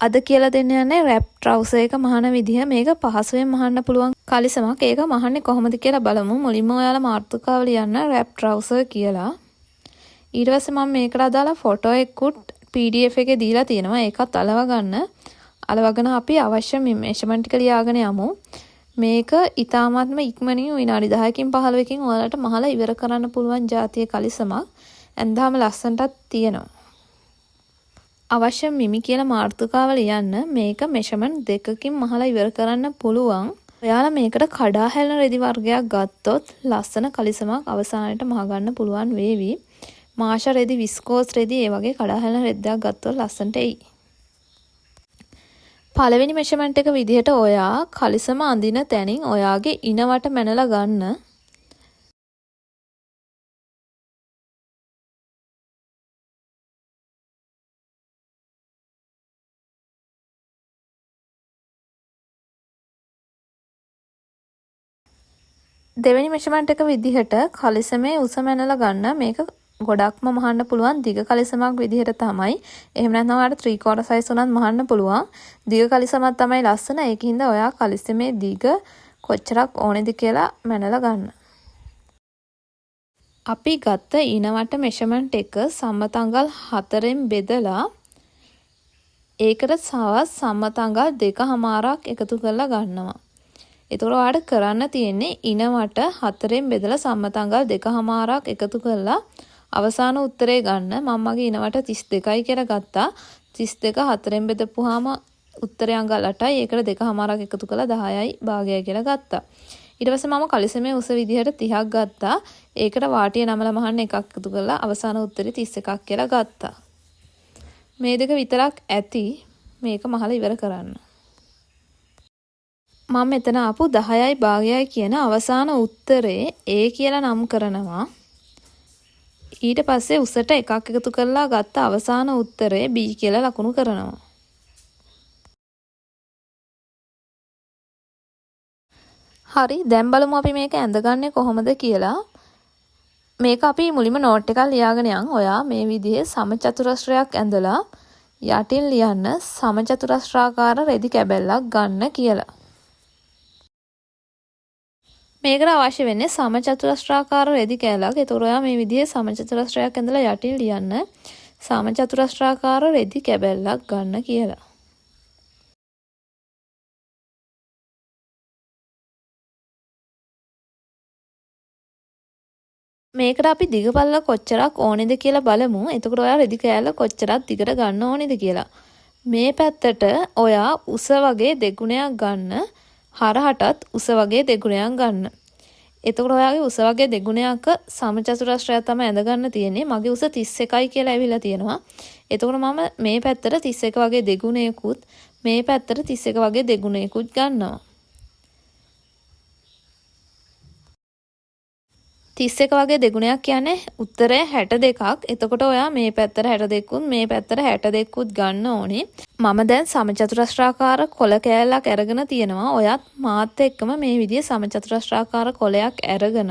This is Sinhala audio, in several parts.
අද කියලා දෙන්න යන්නේ රැප් ට්‍රවුසර් එක මහන විදිහ. මේක පහසුවෙන් මහන්න පුළුවන් කලිසමක්. ඒක මහන්නේ කොහොමද කියලා බලමු. මුලින්ම ඔයාලා මාතෘකාව ලියන්න රැප් ට්‍රවුසර් කියලා. ඊට පස්සේ මම මේකට අදාළ ෆොටෝ එකකුත් PDF එකේ දීලා තියෙනවා. ඒකත් අලව ගන්න. අලවගෙන අපි අවශ්‍ය මෙෂර්මන්ට් ටික ලියාගෙන යමු. මේක ඊටාත්ම ඉක්මනින් විනාඩි 10කින් 15කින් ඔයාලට මහලා ඉවර කරන්න පුළුවන් જાතිය කලිසමක්. ඇඳාම ලස්සනටත් තියෙනවා. අවශ්‍ය මිමි කියලා මාතෘකාව ලියන්න. මේක මෙෂර්මන්ට් දෙකකින් මහලා ඉවර කරන්න පුළුවන්. ඔයාලා මේකට කඩා හැලෙන රෙදි වර්ගයක් ගත්තොත් ලස්සන කලිසමක් අවසානයේට මහ ගන්න පුළුවන් වේවි. මාෂ රෙදි, විස්කෝස් රෙදි ඒ වගේ කඩා හැලෙන රෙද්දක් ගත්තොත් ලස්සනට එයි. පළවෙනි මෙෂර්මන්ට් එක විදිහට ඔයා කලිසම අඳින තැනින් ඔයාගේ ඉනවට මැනලා ගන්න. දෙවෙනි මෙෂර්මන්ට් එක විදිහට කලිසමේ උස මැනලා ගන්න. මේක ගොඩක්ම මහන්න පුළුවන් දිග කලිසමක් විදිහට තමයි. එහෙම නැත්නම් ඔයාලට ත්‍රිකෝණ සයිස් උනත් මහන්න පුළුවන්. දිග කලිසමක් තමයි ලස්සන. ඒකින්ද ඔයා කලිසමේ දිග කොච්චරක් ඕනේද කියලා මැනලා ගන්න. අපි ගත්ත ඉනවට මෙෂර්මන්ට් එක සම්මතංගල් 4ෙන් බෙදලා ඒකට සම්මතංගල් 2.5ක් එකතු කරලා ගන්නවා. ඒතකොට ඔයාලට කරන්න තියෙන්නේ ඉනවට 4ෙන් බෙදලා සම්මතංගල් 2.5ක් එකතු කරලා අවසාන උත්තරේ ගන්න. මම මගේ ඉනවට 32යි කියලා ගත්තා. 32 4ෙන් බෙදපුවාම උත්තරේ අංගල් 8යි. ඒකට 2.5ක් එකතු කරලා 10යි භාගයයි කියලා ගත්තා. ඊට පස්සේ මම කලිසමේ උස විදිහට 30ක් ගත්තා. ඒකට වාටිය නමලා මහන්න එකක් එකතු කරලා අවසාන උත්තරේ 31ක් කියලා ගත්තා. මේ දෙක විතරක් ඇති. මේක මහලා ඉවර කරන්න. මම මෙතන ආපු 10යි භාගයයි කියන අවසාන උත්තරේ A කියලා නම් කරනවා. ඊට පස්සේ උසට එකක් එකතු කරලා ගත්ත අවසාන උත්තරේ B කියලා ලකුණු කරනවා. හරි, දැන් බලමු අපි මේක ඇඳගන්නේ කොහොමද කියලා. මේක අපි මුලින්ම නෝට් එකක් ලියාගෙන යන්. ඔයා මේ විදිහේ සමචතුරස්‍රයක් ඇඳලා යටින් ලියන්න සමචතුරස්‍රාකාර රෙදි කැබැල්ලක් ගන්න කියලා. මේකට අවශ්‍ය වෙන්නේ සමචතුරස්‍රාකාර රෙදි කෑල්ලක්. ඒතකොට ඔයා මේ විදිහේ සමචතුරස්‍රයක් ඇඳලා යටින් ලියන්න සමචතුරස්‍රාකාර රෙදි කැබැල්ලක් ගන්න කියලා. මේකට අපි දිග පළල කොච්චරක් ඕනේද කියලා බලමු. එතකොට ඔයා රෙදි කෑල්ල කොච්චරක් දිගට ගන්න ඕනේද කියලා. මේ පැත්තට ඔයා උස වගේ දෙගුණයක් ගන්න. හරහටත් උස වගේ දෙගුණයක් ගන්න. එතකොට ඔයාගේ උස වගේ දෙගුණයක සමචතුරස්‍රය තමයි ඇඳ ගන්න තියෙන්නේ. මගේ උස 31යි කියලා ඇවිල්ලා තියෙනවා. එතකොට මම මේ පැත්තට 31 වගේ දෙගුණයකුත් මේ පැත්තට 31 වගේ දෙගුණයකුත් ගන්නවා. 31 වගේ දෙගුණයක් කියන්නේ උත්තරය 62ක්. එතකොට ඔයා මේ පැත්තට 62කුත් මේ පැත්තට 62කුත් ගන්න ඕනේ. මම දැන් සමචතුරස්‍රාකාර කොළ කෑල්ලක් අරගෙන තියෙනවා. ඔයත් මාත් එක්කම මේ විදිහේ සමචතුරස්‍රාකාර කොළයක් අරගෙන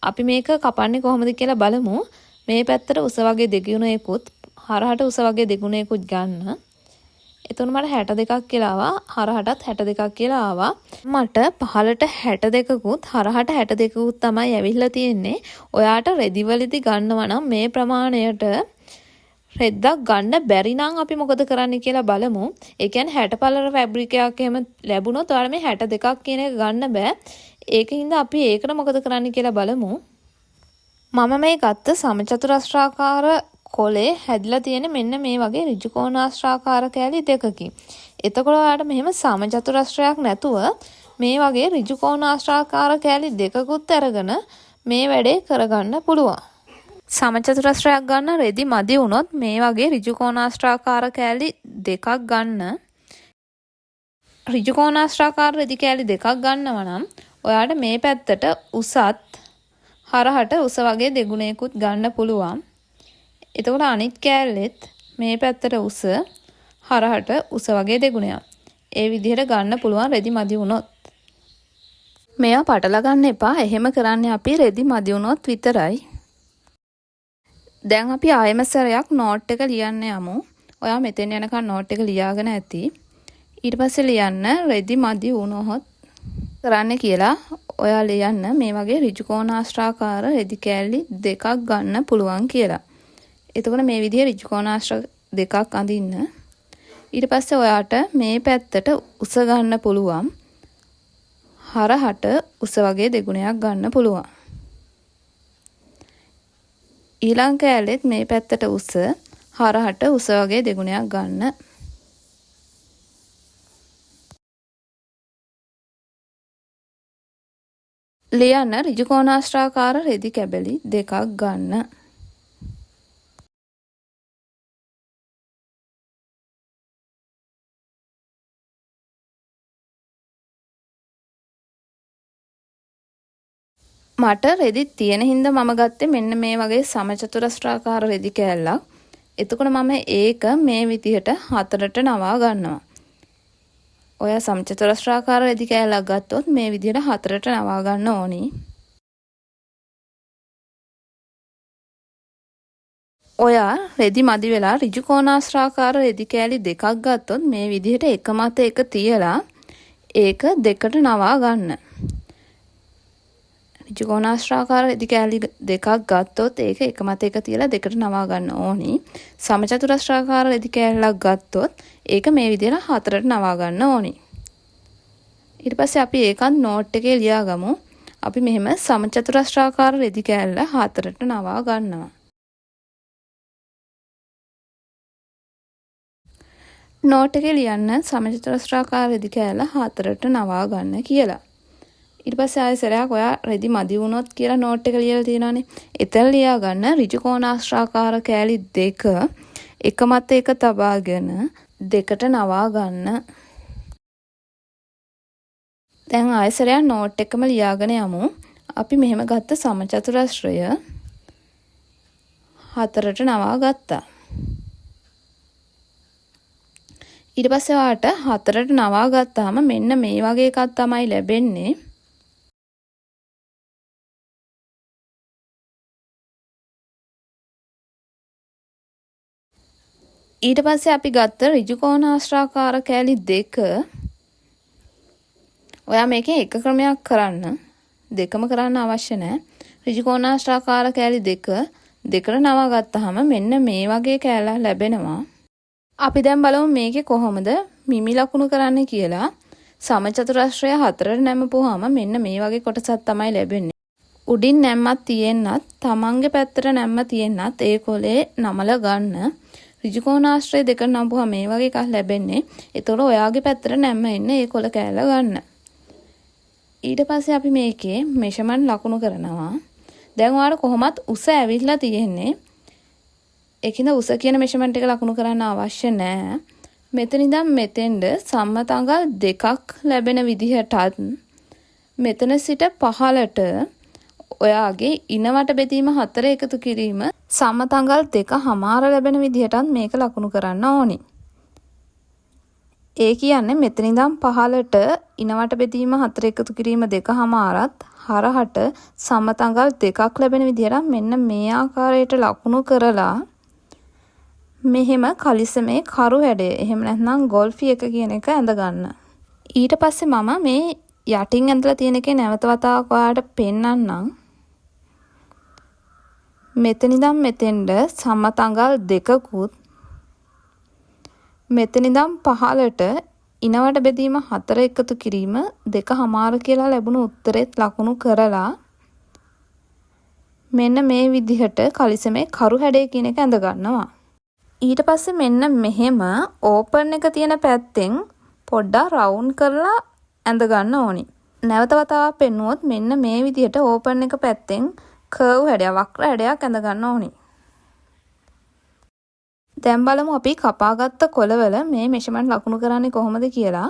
අපි මේක කපන්නේ කොහොමද කියලා බලමු. මේ පැත්තට උස වගේ දෙගුණයකුත් හරහට උස වගේ දෙගුණයකුත් ගන්න. එතකොට මට 62ක් කියලා ආවා. හරහටත් 62ක් කියලා ආවා. මට පහළට 62කුත් හරහට 62කුත් තමයි ඇවිල්ලා තියෙන්නේ. ඔයාට රෙදිවලදී ගන්නවා නම් මේ ප්‍රමාණයට රෙද්දක් ගන්න බැරි නම් අපි මොකද කරන්න කියලා බලමු. ඒ කියන්නේ 60 පළල ෆැබ්‍රික් එකක් එහෙම ලැබුණොත් ඔයාලා මේ 62ක් කියන එක ගන්න බෑ. ඒකින්ද අපි ඒකට මොකද කරන්න කියලා බලමු. මම මේ ගත්ත සමචතුරස්‍රාකාර කොලේ හැදිලා තියෙන මෙන්න මේ වගේ ඍජු කෝණාස්ත්‍රාකාර කෑලි දෙකකින්. එතකොට ඔයාලට මෙහෙම සමචතුරස්‍රයක් නැතුව මේ වගේ ඍජු කෝණාස්ත්‍රාකාර කෑලි දෙකකුත් අරගෙන මේ වැඩේ කරගන්න පුළුවන්. සමචතුරස්‍රයක් ගන්න රෙදි මදි වුණොත් මේ වගේ ඍජු කෝණාස්ත්‍රාකාර කෑලි දෙකක් ගන්න. ඍජු කෝණාස්ත්‍රාකාර රෙදි කෑලි දෙකක් ගන්නවා නම් ඔයාලට මේ පැත්තට උසත් හරහට උස වගේ දෙගුණයකුත් ගන්න පුළුවන්. එතකොට අනිත් කෑල්ලෙත් මේ පැත්තට උස හරහට උස වගේ දෙගුණයක්. ඒ විදිහට ගන්න පුළුවන් රෙදි මදි වුණොත්. මේවා පටල ගන්න එපා. එහෙම කරන්නේ අපි රෙදි මදි වුණොත් විතරයි. දැන් අපි ආයෙම සැරයක් නෝට් එක ලියන්න යමු. ඔයා මෙතෙන් යනකම් නෝට් එක ලියාගෙන ඇති. ඊට පස්සේ ලියන්න රෙදි මදි වුණොත් කරන්න කියලා ඔයා ලියන්න මේ වගේ ඍජු කෝණාශ්‍රාකාර රෙදි කෑලි දෙකක් ගන්න පුළුවන් කියලා. එතකොට මේ විදිහේ ඍජු කෝණාශ්‍ර දෙකක් අඳින්න. ඊට පස්සේ ඔයාට මේ පැත්තට උස ගන්න පුළුවන්. හරහට උස වගේ දෙගුණයක් ගන්න පුළුවන්. ඊළඟ කෑල්ලෙත් මේ පැත්තට උස හරහට උස වගේ දෙගුණයක් ගන්න. ලියන්න ඍජු කෝණාශ්‍රාකාර රෙදි කැබලි දෙකක් ගන්න. මට රෙදි තියෙන හින්දා මම ගත්තේ මෙන්න මේ වගේ සමචතුරස්‍රාකාර රෙදි කෑල්ලක්. එතකොට මම ඒක මේ විදිහට හතරට නවා ගන්නවා. ඔයා සමචතුරස්‍රාකාර රෙදි කෑල්ලක් ගත්තොත් මේ විදිහට හතරට නවා ගන්න ඕනි. ඔයා රෙදි මදි වෙලා ඍජු කෝණාශ්‍රාකාර රෙදි කෑලි දෙකක් ගත්තොත් මේ විදිහට එක මත එක තියලා ඒක දෙකට නවා ගන්න. ඍජු කෝණාශ්‍රාකාර රෙදි කෑලි දෙකක් ගත්තොත් ඒක එක මත එක තියලා දෙකට නවා ගන්න ඕනි. සමචතුරස්‍රාකාර රෙදි කෑල්ලක් ගත්තොත් ඒක මේ විදිහට හතරට නවා ගන්න ඕනි. ඊට පස්සේ අපි ඒකත් නෝට් එකේ ලියාගමු. අපි මෙහෙම සමචතුරස්‍රාකාර රෙදි කෑල්ල හතරට නවා ගන්නවා. නෝට් එකේ ලියන්න සමචතුරස්‍රාකාර රෙදි කෑල්ල හතරට නවා ගන්න කියලා. ඊට පස්සේ ආයෙ සරයක් ඔයා රෙදි මදි වුණොත් කියලා නෝට් එක ලියලා තියෙනවානේ. එතන ලියා ගන්න ඍජු කෝණාශ්‍රාකාර කෑලි දෙක එක මත එක තබාගෙන දෙකට නවා ගන්න. දැන් ආයෙ සරයක් නෝට් එකම ලියාගෙන යමු. අපි මෙහෙම ගත්ත සමචතුරස්‍රය හතරට නවා ගත්තා. ඊට පස්සේ ඔයාට හතරට නවා ගත්තාම මෙන්න මේ වගේ එකක් තමයි ලැබෙන්නේ. ඊට පස්සේ අපි ගත්ත ඍජු කෝණාශ්‍රාකාර කෑලි දෙක ඔයා මේකේ එක ක්‍රමයක් කරන්න. දෙකම කරන්න අවශ්‍ය නැහැ. ඍජු කෝණාශ්‍රාකාර කෑලි දෙක දෙකට නවා ගත්තාම මෙන්න මේ වගේ කෑල්ලක් ලැබෙනවා. අපි දැන් බලමු මේකේ කොහොමද මිමි ලකුණු කරන්න කියලා. සමචතුරස්‍රය හතරට නැමපුවාම මෙන්න මේ වගේ කොටසක් තමයි ලැබෙන්නේ. උඩින් නැම්මක් තියෙන්නත් තමන්ගේ පැත්තට නැම්ම තියෙන්නත් ඒ කොලේ නමල ගන්න. ඍජු කෝණාශ්‍රය දෙක නම්පුවා මේ වගේ එකක් ලැබෙන්නේ. ඒතකොට ඔයාගේ පැත්තට නැම්ම එන්නේ ඒ කොල කෑල්ල ගන්න. ඊට පස්සේ අපි මේකේ මෙෂර්මන්ට් ලකුණු කරනවා. දැන් ඔයාලට කොහොමත් උස ඇවිල්ලා තියෙන්නේ. ඒකින්ද උස කියන මෙෂර්මන්ට් එක ලකුණු කරන්න අවශ්‍ය නැහැ. මෙතන ඉඳන් මෙතෙන්ද සම්මත අඟල් දෙකක් ලැබෙන විදිහටත් මෙතන සිට පහළට ඔයාගේ ඉනවට බෙදීම හතර එකතු කිරීම සම්මත අඟල් 2.5 ලැබෙන විදිහටත් මේක ලකුණු කරන්න ඕනි. ඒ කියන්නේ මෙතන ඉඳන් පහළට ඉනවට බෙදීම හතර එකතු කිරීම 2.5ත් හරහට සම්මත අඟල් 2ක් ලැබෙන විදිහට මෙන්න මේ ආකාරයට ලකුණු කරලා මෙහෙම කලිසමේ කරු හැඩය එහෙම නැත්නම් ගොල්ෆි එක කියන එක ඇඳ ගන්න. ඊට පස්සේ මම මේ යටින් ඇඳලා තියෙන එකේ නැවත වතාවක් ඔයාලට පෙන්නන්නම්. මෙතන ඉඳන් මෙතෙන්ද සම්මත අඟල් 2කුත් මෙතන ඉඳන් පහළට ඉනවට බෙදීම 4 එකතු කිරීම 2.5 කියලා ලැබුණු උත්තරෙත් ලකුණු කරලා මෙන්න මේ විදිහට කලිසමේ කරු හැඩය කියන එක ඇඳ ගන්නවා. ඊට පස්සේ මෙන්න මෙහෙම ඕපන් එක තියෙන පැත්තෙන් පොඩ්ඩක් රවුන්ඩ් කරලා ඇඳ ගන්න ඕනි. නැවත වතාවක් පෙන්නුවොත් මෙන්න මේ විදිහට ඕපන් එක පැත්තෙන් කර්ව් හැඩයක් වක්‍ර හැඩයක් ඇඳ ගන්න ඕනි. දැන් බලමු අපි කපාගත්ත කොළවල මේ මෙෂර්මන්ට් ලකුණු කරන්නේ කොහොමද කියලා.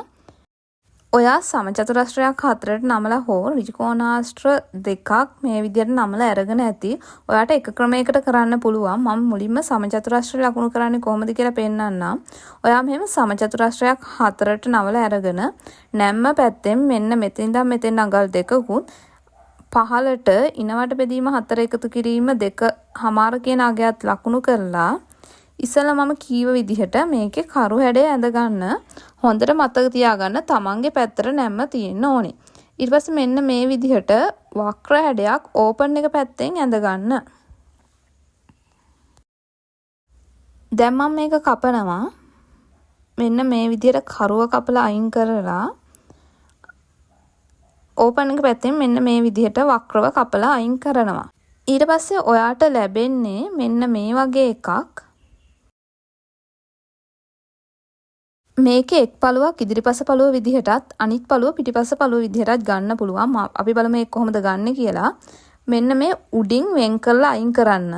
ඔයා සමචතුරස්‍රයක් හතරට නමලා හෝ ඍජු කෝණාශ්‍ර දෙකක් මේ විදිහට නමලා අරගෙන ඇති. ඔයාට එක ක්‍රමයකට කරන්න පුළුවන්. මම මුලින්ම සමචතුරස්‍රය ලකුණු කරන්නේ කොහොමද කියලා පෙන්නන්නම්. ඔයා මෙහෙම සමචතුරස්‍රයක් හතරට නමලා අරගෙන නැම්ම පැත්තෙන් මෙන්න මෙතෙන් ඉඳන් මෙතෙන් අඟල් දෙකකුත් පහළට ඉනවට බෙදීම 4 එකතු කිරීම 2.5 කියන අගයත් ලකුණු කරලා ඉස්සෙල්ලා මම කීව විදිහට මේකේ කරු හැඩය ඇඳ ගන්න හොඳට මතක තියාගන්න තමන්ගේ පැත්තට නැම්ම තියෙන්න ඕනේ. ඊට පස්සේ මෙන්න මේ විදිහට වක්‍ර හැඩයක් ඕපන් එක පැත්තෙන් ඇඳ ගන්න. දැන් මම මේක කපනවා. මෙන්න මේ විදිහට කරුව කපලා අයින් කරලා ඕපන් එක පැත්තෙන් මෙන්න මේ විදිහට වක්‍රව කපලා අයින් කරනවා. ඊට පස්සේ ඔයාට ලැබෙන්නේ මෙන්න මේ වගේ එකක්. මේකේ එක් පළුවක් ඉදිරිපස පළුව විදිහටත් අනිත් පළුව පිටිපස පළුව විදිහටත් ගන්න පුළුවන්. අපි බලමු මේක කොහොමද ගන්න කියලා. මෙන්න මේ උඩින් වෙන් කරලා අයින් කරන්න.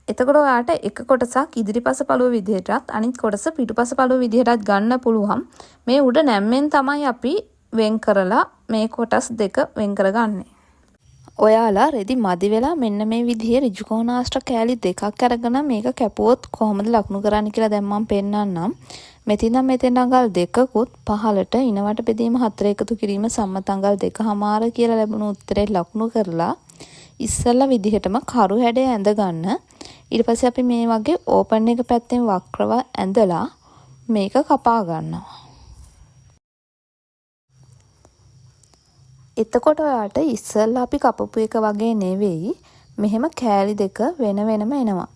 එතකොට ඔයාට එක කොටසක් ඉදිරිපස පළුව විදිහටත් අනිත් කොටස පිටුපස පළුව විදිහටත් ගන්න පුළුවන්. මේ උඩ නැම්මෙන් තමයි අපි වෙන් කරලා මේ කොටස් දෙක වෙන් කරගන්නේ. ඔයාලා රෙදි මදි වෙලා මෙන්න මේ විදිහේ ඍජු කෝණාශ්‍ර කෑලි දෙකක් අරගෙන මේක කැපුවොත් කොහොමද ලකුණු කරන්නේ කියලා දැන් මම පෙන්නන්නම්. මෙතින් නම් මෙතෙන් අඟල් දෙකකුත් පහළට ඉනවට බෙදීම 4 එකතු කිරීම සම්මත අඟල් 2.5 කියලා ලැබුණු උත්තරේ ලකුණු කරලා ඉස්සෙල්ලා විදිහටම කරු හැඩය ඇඳ ගන්න. ඊට පස්සේ අපි මේ වගේ ඕපන් එක පැත්තෙන් වක්‍රව ඇඳලා මේක කපා ගන්නවා. එතකොට ඔයාට ඉස්සෙල්ලා අපි කපපු එක වගේ නෙවෙයි මෙහෙම කෑලි දෙක වෙන වෙනම එනවා.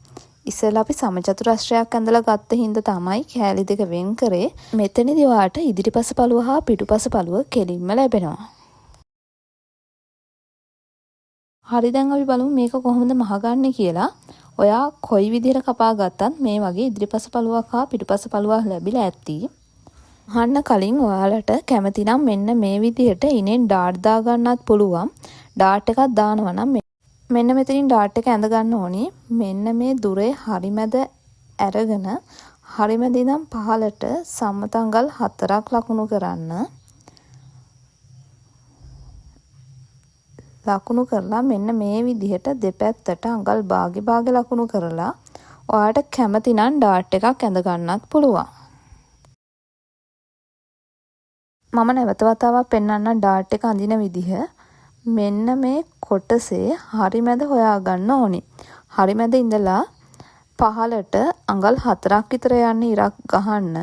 ඉස්සෙල්ලා අපි සමචතුරස්‍රයක් ඇඳලා ගත්ත හින්දා තමයි කෑලි දෙක වෙන් කරේ. මෙතනදී ඔයාට ඉදිරිපස පළුව හා පිටුපස පළුව කෙලින්ම ලැබෙනවා. හරි දැන් අපි බලමු මේක කොහොමද මහගන්නේ කියලා. ඔයා කොයි විදිහට කපා ගත්තත් මේ වගේ ඉදිරිපස පළුවක් හා පිටුපස පළුවක් ලැබිලා ඇති. අහන්න කලින් ඔයාලට කැමති නම් මෙන්න මේ විදිහට ඉනෙන් ඩාට් දා ගන්නත් පුළුවන්. ඩාට් එකක් දානවා නම් මෙන්න මෙතනින් ඩාට් එක ඇඳ ගන්න ඕනේ. මෙන්න මේ දුරේ හරිමැද අරගෙන හරිමැද ඉඳන් පහළට සම්මතංගල් 4ක් ලකුණු කරන්න. ලකුණු කරලා මෙන්න මේ විදිහට දෙපැත්තට අඟල් භාග ලකුණු කරලා ඔයාලට කැමති නම් ඩාට් එකක් ඇඳ ගන්නත් පුළුවන්. මම නැවත වතාවක් පෙන්වන්න ඩාට් එක අඳින විදිහ. මෙන්න මේ කොටසේ හරිමැද හොයාගන්න ඕනේ. හරිමැද ඉඳලා පහළට අඟල් 4ක් විතර යන්න ඉරක් ගහන්න.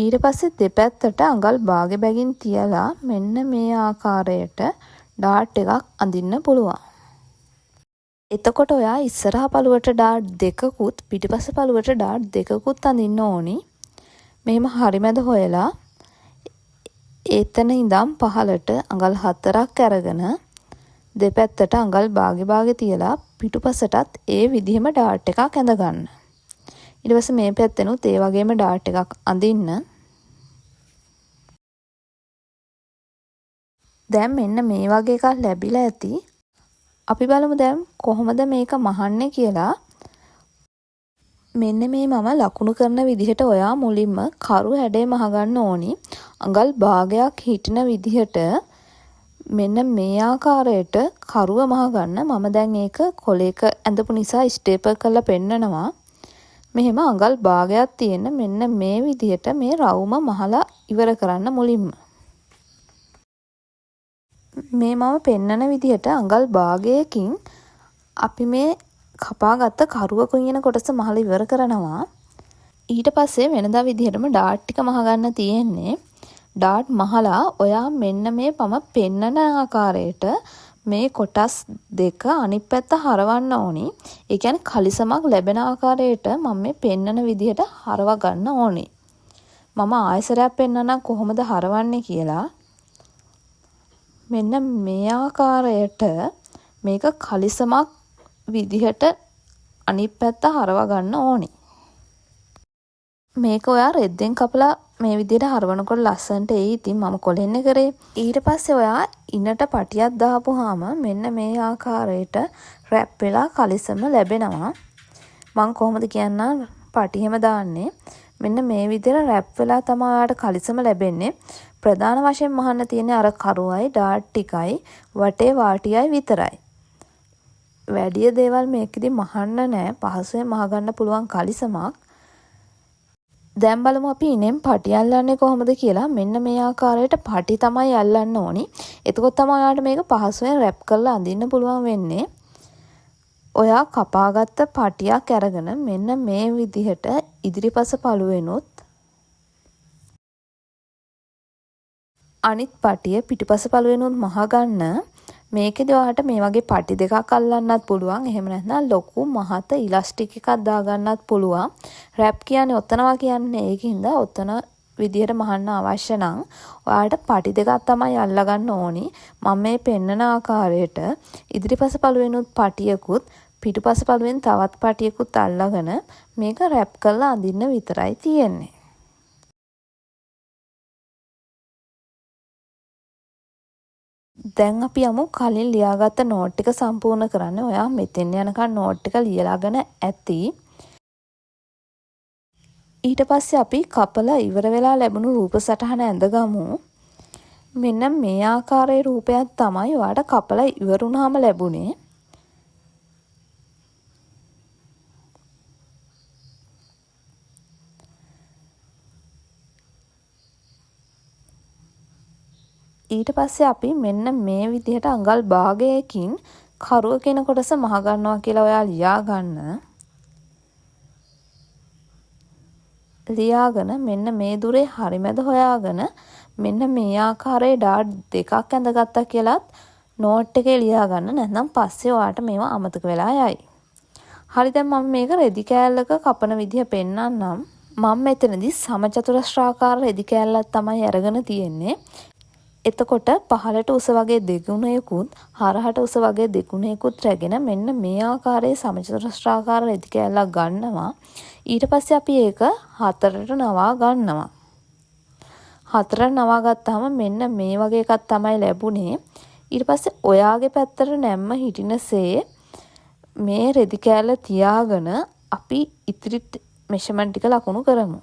ඊට පස්සේ දෙපැත්තට අඟල් භාග බැගින් තියලා මෙන්න මේ ආකාරයට ඩාට් එකක් අඳින්න පුළුවන්. එතකොට ඔයා ඉස්සරහා පළුවට ඩාට් දෙකකුත් පිටිපස්ස පළුවට ඩාට් දෙකකුත් අඳින්න ඕනි. මෙහෙම හරිමැද හොයලා එතන ඉඳන් පහළට අඟල් 4ක් අරගෙන දෙපැත්තට අඟල් භාග තියලා පිටුපසටත් ඒ විදිහම ඩාට් එකක් ඇඳ ගන්න. ඊට පස්සේ මේ පැත්තෙනුත් ඒ වගේම ඩාට් එකක් අඳින්න. දැන් මෙන්න මේ වගේ එකක් ලැබිලා ඇති. අපි බලමු දැන් කොහොමද මේක මහන්නේ කියලා. මෙන්න මේ මම ලකුණු කරන විදිහට ඔයා මුලින්ම කරු හැඩය මහගන්න ඕනි. අඟල් භාගයක් හිටින විදිහට මෙන්න මේ ආකාරයට කරුව මහගන්න. මම දැන් ඒක කොලයක ඇඳපු නිසා ස්ටේපල් කරලා පෙන්නනවා. මෙහෙම අඟල් භාගයක් තියෙන මෙන්න මේ විදිහට මේ රවුම මහලා ඉවර කරන්න මුලින්ම. මේ මම පෙන්නන විදිහට අඟල් භාගයකින් අපි මේ කපාගත්ත කරුව කුයන කොටස මහලා ඉවර කරනවා. ඊට පස්සේ වෙනදා විදිහටම ඩාට් ටික මහගන්න තියෙන්නේ. ඩාට් මහලා ඔයා මෙන්න මේ මම පෙන්නන ආකාරයට මේ කොටස් දෙක අනිත් පැත්ත හරවන්න ඕනි. ඒ කියන්නේ කලිසමක් ලැබෙන ආකාරයට මම මේ පෙන්නන විදිහට හරව ගන්න ඕනි. මම ආයසරයක් පෙන්නනම් කොහොමද හරවන්නේ කියලා. මෙන්න මේ ආකාරයට මේක කලිසමක් විදිහට අනිත් පැත්ත හරව ගන්න ඕනි. මේක ඔයා රෙද්දෙන් කපලා මේ විදිහට හරවනකොට ලස්සනට එයි. ඉතින් මම කොලෙන්නේ කරේ. ඊට පස්සේ ඔයා ඉනට පටියක් දාපුවාම මෙන්න මේ ආකාරයට රැප් වෙලා කලිසම ලැබෙනවා. මම කොහොමද කියන්නම් පටියෙම දාන්නේ. මෙන්න මේ විදිහට රැප් වෙලා තමයි ඔයාට කලිසම ලැබෙන්නේ. ප්‍රධාන වශයෙන් මහන්න තියෙන්නේ අර කරුවයි ඩාට් ටිකයි වටේ වාටියයි විතරයි. වැඩි දේවල් මේකෙදි මහන්න නැහැ. පහසුවෙන් මහගන්න පුළුවන් කලිසමක්. දැන් බලමු අපි ඉනෙන් පටි අල්ලන්නේ කොහොමද කියලා. මෙන්න මේ ආකාරයට පටි තමයි අල්ලන්න ඕනි. එතකොට තමයි ඔයාලට මේක පහසුවෙන් රැප් කරලා අඳින්න පුළුවන් වෙන්නේ. ඔයා කපාගත්ත පටියක් අරගෙන මෙන්න මේ විදිහට ඉදිරිපස පළුවෙනුත් අනිත් පටිය පිටිපස පළුවෙනුත් මහගන්න. මේකෙදි ඔයාලට මේ වගේ පටි දෙකක් අල්ලන්නත් පුළුවන්. එහෙම නැත්නම් ලොකු මහත ඉලාස්ටික් එකක් දාගන්නත් පුළුවන්. රැප් කියන්නේ ඔතනවා කියන්නේ ඒකින්ද ඔතන විදිහට මහන්න අවශ්‍ය නම් ඔයාලට පටි දෙකක් තමයි අල්ලගන්න ඕනි. මම මේ පෙන්නන ආකාරයට ඉදිරිපස පළුවෙනුත් පටියකුත් පිටුපස පළුවෙන් තවත් පටියකුත් අල්ලගෙන මේක රැප් කරලා අඳින්න විතරයි තියෙන්නේ. දැන් අපි යමු කලින් ලියාගත්ත නෝට් ටික සම්පූර්ණ කරන්න. ඔයා මෙතෙන් යනකන් නෝට් ටික ලියලාගෙන ඇති. ඊට පස්සේ අපි කපලා ඉවර වෙලා ලැබුණු රූප සටහන ඇඳගමු. මෙන්න මේ ආකාරයේ රූපයක් තමයි ඔයාට කපලා ඉවරුනහම ලැබුණේ. ඊට පස්සේ අපි මෙන්න මේ විදිහට අඟල් භාගයකින් කරුව කියන කොටස මහ ගන්නවා කියලා ඔයා ලියා ගන්න. ලියාගෙන මෙන්න මේ දුරේ හරිමැද හොයාගෙන මෙන්න මේ ආකාරයේ ඩාට් දෙකක් ඇඳගත්තා කියලාත් නෝට් එකේ ලියා ගන්න. නැත්නම් පස්සේ ඔයාට මේවා අමතක වෙලා යයි. හරි දැන් මම මේක රෙදි කෑල්ලක කපන විදිහ පෙන්නන්නම්. මම මෙතනදී සමචතුරස්‍රාකාර රෙදි කෑල්ලක් තමයි අරගෙන තියෙන්නේ. එතකොට පහළට උස වගේ දෙගුණයකුත් හරහට උස වගේ දෙගුණයකුත් රැගෙන මෙන්න මේ ආකාරයේ සමචතුරස්‍රාකාර රෙදි කෑල්ලක් ගන්නවා. ඊට පස්සේ අපි ඒක හතරට නවා ගන්නවා. හතරට නවා ගත්තාම මෙන්න මේ වගේ එකක් තමයි ලැබුණේ. ඊට පස්සේ ඔයාගේ පැත්තට නැම්ම හිටිනසේ මේ රෙදි කෑල්ල තියාගෙන අපි ඉතිරි මෙෂර්මන්ට් ටික ලකුණු කරමු.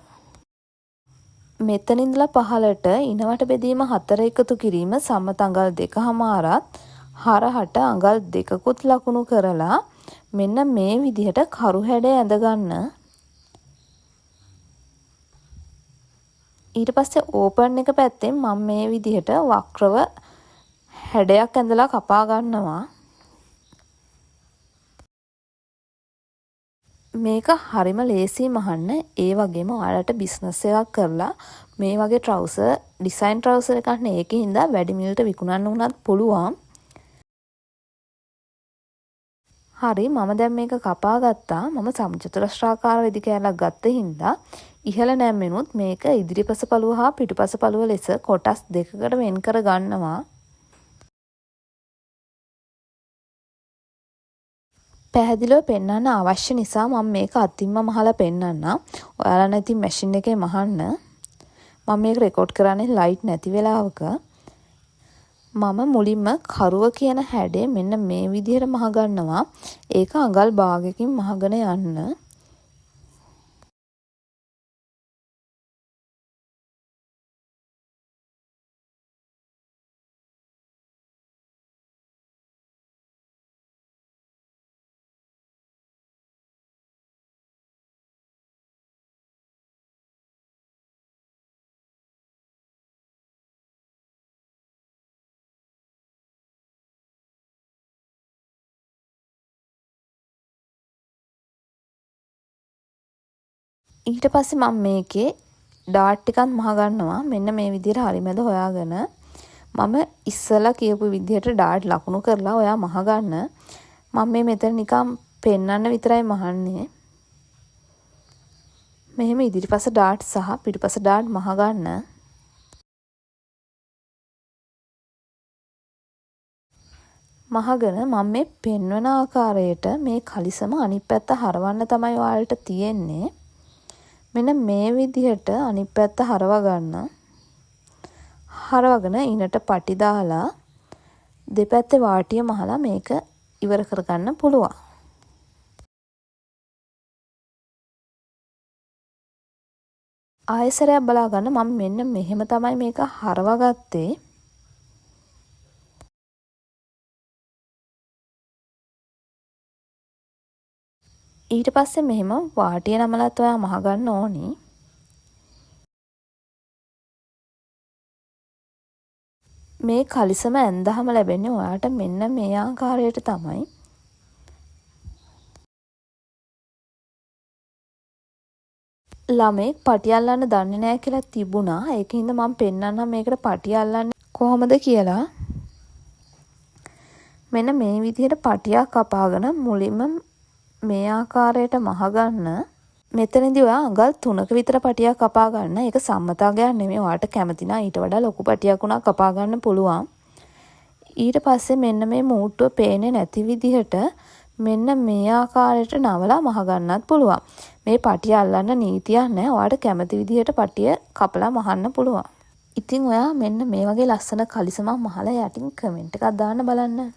මෙතන ඉඳලා පහළට ඉනවට බෙදීම 4 එකතු කිරීම සමත අඟල් 2මාරත් හරහට අඟල් 2කුත් ලකුණු කරලා මෙන්න මේ විදිහට කරු හැඩය ඇඳ ගන්න. ඊට පස්සේ ඕපන් එක පැත්තෙන් මම මේ විදිහට වක්‍රව හැඩයක් ඇඳලා කපා ගන්නවා. මේක හරිම ලේසි මහන්න. ඒ වගේම ඔයාලට බිස්නස් එකක් කරලා මේ වගේ ට්‍රවුසර් ඩිසයින් ට්‍රවුසර් එකක් නේ ඒකින්ද වැඩි මිලට විකුණන්න උනත් පුළුවන්. හරි මම දැන් මේක කපා ගත්තා. මම සමචතුරස්‍රාකාර රෙදි කෑල්ලක් ගත්ත හින්දා ඉහළ නැම්මෙනුත් මේක ඉදිරිපස පළුව හා පිටුපස පළුව ලෙස කොටස් දෙකකට වෙන් කර ගන්නවා. පැහැදිලිව පෙන්වන්න අවශ්‍ය නිසා මම මේක අතින්ම මහලා පෙන්වන්නම්. ඔයාලා නැති මැෂින් එකේ මහන්න. මම මේක රෙකෝඩ් කරන්නේ ලයිට් නැති වෙලාවක. මම මුලින්ම කරුව කියන හැඩය මෙන්න මේ විදිහට මහ ගන්නවා. ඒක අඟල් භාගයකින් මහගෙන යන්න. ඊට පස්සේ මම මේකේ ඩාට් ටිකක් මහ ගන්නවා. මෙන්න මේ විදිහට හරිමැද හොයාගෙන මම ඉස්සලා කියපු විදිහට ඩාට් ලකුණු කරලා ඔයා මහ ගන්න. මම මේ මෙතන නිකන් පෙන්වන්න විතරයි මහන්නේ. මෙහෙම ඉදිරිපස ඩාට් සහ පිටුපස ඩාට් මහ ගන්න. මහගෙන මම මේ පෙන්වන ආකාරයට මේ කලිසම අනිත් පැත්ත හරවන්න තමයි ඔයාලට තියෙන්නේ. මෙන්න මේ විදිහට අනිත් පැත්ත හරව ගන්න. හරවගෙන ඉනට පටි දාලා දෙපැත්තේ වාටිය මහලා මේක ඉවර කරගන්න පුළුවන්. ආයෙසරයක් බලා ගන්න මම මෙන්න මෙහෙම තමයි මේක හරවගත්තේ. ඊට පස්සේ මෙහෙම වාටිය නමලත් ඔයා මහ ගන්න ඕනි. මේ කලිසම ඇඳහම ලැබෙන්නේ ඔයාට මෙන්න මේ ආකාරයට තමයි. ළමෙක් පටි අල්ලන්න දන්නේ නැහැ කියලා තිබුණා. ඒකින්ද මම පෙන්නන්නම් මේකට පටි අල්ලන්නේ කොහොමද කියලා. මෙන්න මේ විදිහට පටියක් කපාගෙන මුලින්ම මේ ආකාරයට මහගන්න. මෙතනදී ඔයා අඟල් 3ක විතර පටියක් කපා ගන්න. ඒක සම්මතාගයක් නෙමෙයි. ඔයාට කැමති නම් ඊට වඩා ලොකු පටියක් උනා කපා ගන්න පුළුවන්. ඊට පස්සේ මෙන්න මේ මූට්ටුව පේන්නේ නැති විදිහට මෙන්න මේ ආකාරයට නවලා මහ ගන්නත් පුළුවන්. මේ පටිය අල්ලන්න නීතියක් නැහැ. ඔයාට කැමති විදිහට පටිය කපලා මහන්න පුළුවන්. ඉතින් ඔයා මෙන්න මේ වගේ ලස්සන කලිසමක් මහලා යටින් කමෙන්ට් එකක් දාන්න බලන්න.